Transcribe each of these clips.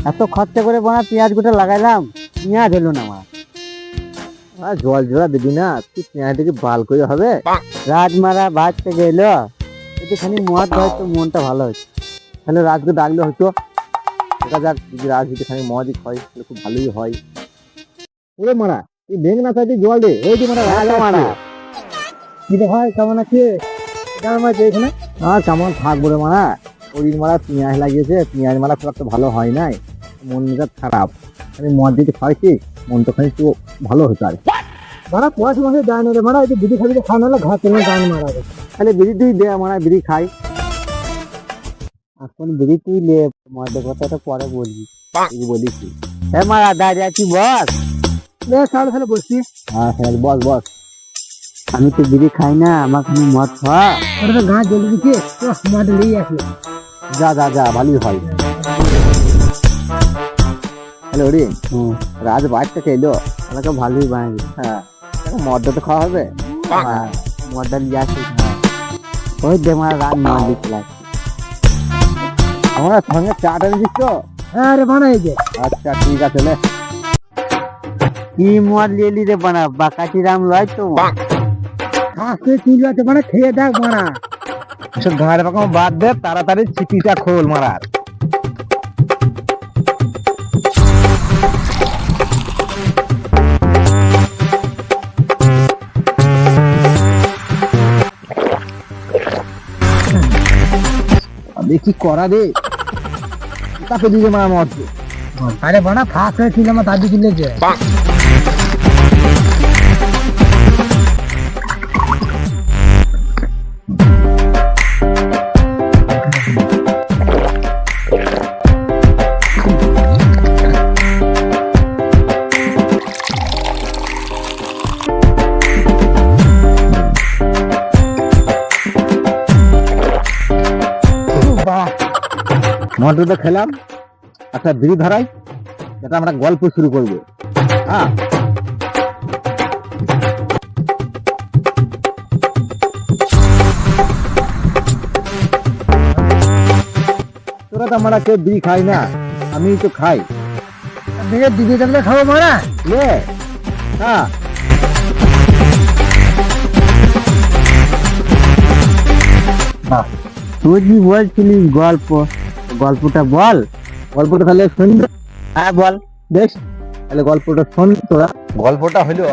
এত খরচা করে বানা পেঁয়াজ গোটা লাগাইলাম, পেঁয়াজ হলো না আমার। আর জল জলা দিবি না, তুই পেঁয়াজটাকে বাল করে হবে। রাজমারা ভাত থেকে এলো, একটুখানি মদ হয় তো মনটা ভালো হচ্ছে। তাহলে রাজকে ডাকলে হয়তো, দেখা যাক যদি রাজ যদি খানি মদই হয় তাহলে খুব ভালোই হয়। ওরে মারা, তুই ভেঙ না চাইতে জল দে। ওই যে মারা রাজা মারা। কি রে ভাই, কেমন আছে? কেমন আছে এখানে? আর কেমন থাকবো রে মারা, ওই মারা পেঁয়াজ লাগিয়েছে, পেঁয়াজ মারা খুব একটা ভালো হয় নাই, মন মেজাজ খারাপ। খালি মদ যদি খাইছি মনটা খানি একটু ভালো হতো আর। মারা পয়সা মাসে দেয় না রে মারা, এই যে বিড়ি খাবি খাওয়া নাহলে ঘর থেকে গান মারা রে। তাহলে বিড়ি তুই দে, মারা বিড়ি খাই। এখন বিড়ি তুই লে, মদের কথাটা পরে বলবি। তুই বলিস কি? হ্যাঁ মারা দাঁড়িয়ে আছি, বস। তাহলে তাহলে বসছি। হ্যাঁ হ্যাঁ, বস বস। আমি তো বিড়ি খাই না, আমাকে তুমি মদ খাওয়া। ওটা তো গাঁ জ্বলে দিচ্ছে, মদ নিয়ে আসলো। যা যা যা, ভালোই হয়। হ্যালো রে, রাজ বাইর থেকে এলো। আমাকে ভালোই বানাবি। হ্যাঁ, মদটা তো খাওয়া হবে। হ্যাঁ, মদটা নিয়ে আসি। ওই দে মারা রাত মদ দিতে লাগছে। আমার সঙ্গে চাটা দিচ্ছ তো? হ্যাঁ রে বানাই দে। আচ্ছা ঠিক আছে লে। কি মদ লিয়ে রে বানা, বাকাটি রাম লয় তো। কাছে চিল আছে মানে খেয়ে দেখ বানা। এসব গাঁড়ে রকম বাদ দে, তাড়াতাড়ি চিপিটা খোল মারার। দেখি করা রে, তাকে দিয়ে মারা মদ। আরে বানা ফাঁস হয়ে ছিল আমার দাদু কিনেছে। মদটা খেলাম, একটা বিড়ি ধরাই, এটা আমরা গল্প শুরু করবো। হ্যাঁ, তোরা তো আমরা কেউ বিড়ি খাই না, আমি তো খাই। দিদি তাহলে খাবো মারা। লে হ্যাঁ, তুই কি বলছিলিস গল্প, গল্পটা বল। গল্পটা তাহলে শুনবে? হ্যাঁ বল। বেশ, তাহলে গল্পটা শোন তোরা। গল্পটা হলো,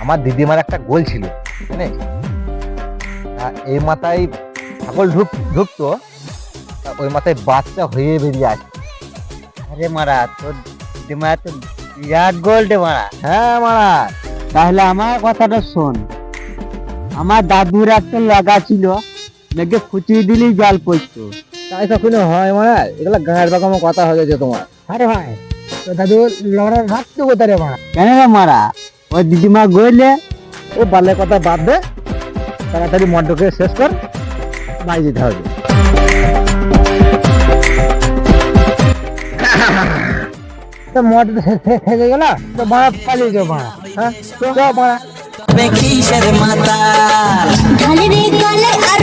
আমার দিদিমার একটা গোল ছিল, জানিস? এই মাথায় ছাগল ঢুকতো, ওই মাথায় বাচ্চা হয়ে বেরিয়ে আসে। আরে মারা, তোর দিদিমা তো বিরাট গোল্ডে মারা। হ্যাঁ মারা, তাহলে আমার কথাটা শোন। আমার দাদুর একটা লাগা ছিল, মেঘে ফুটিয়ে দিলেই জল পড়তো। তাই কখনো হয় মারা? এগুলা গাঁয়ের রকম কথা হয়ে গেছে তোমার। আরে ভাই, তো দাদু লড়ার ভাবতো কোথায় রে মারা? কেন রে মারা, ওই দিদিমা গইলে। ও বালের কথা বাদ দে, তাড়াতাড়ি মন্ডকে শেষ কর, বাড়ি যেতে হবে। তো মদ থেকে গেল তো মারা পালিয়ে যাও মারা। হ্যাঁ, চল মারা। কিসের মাতা ঢালি রে গলে আর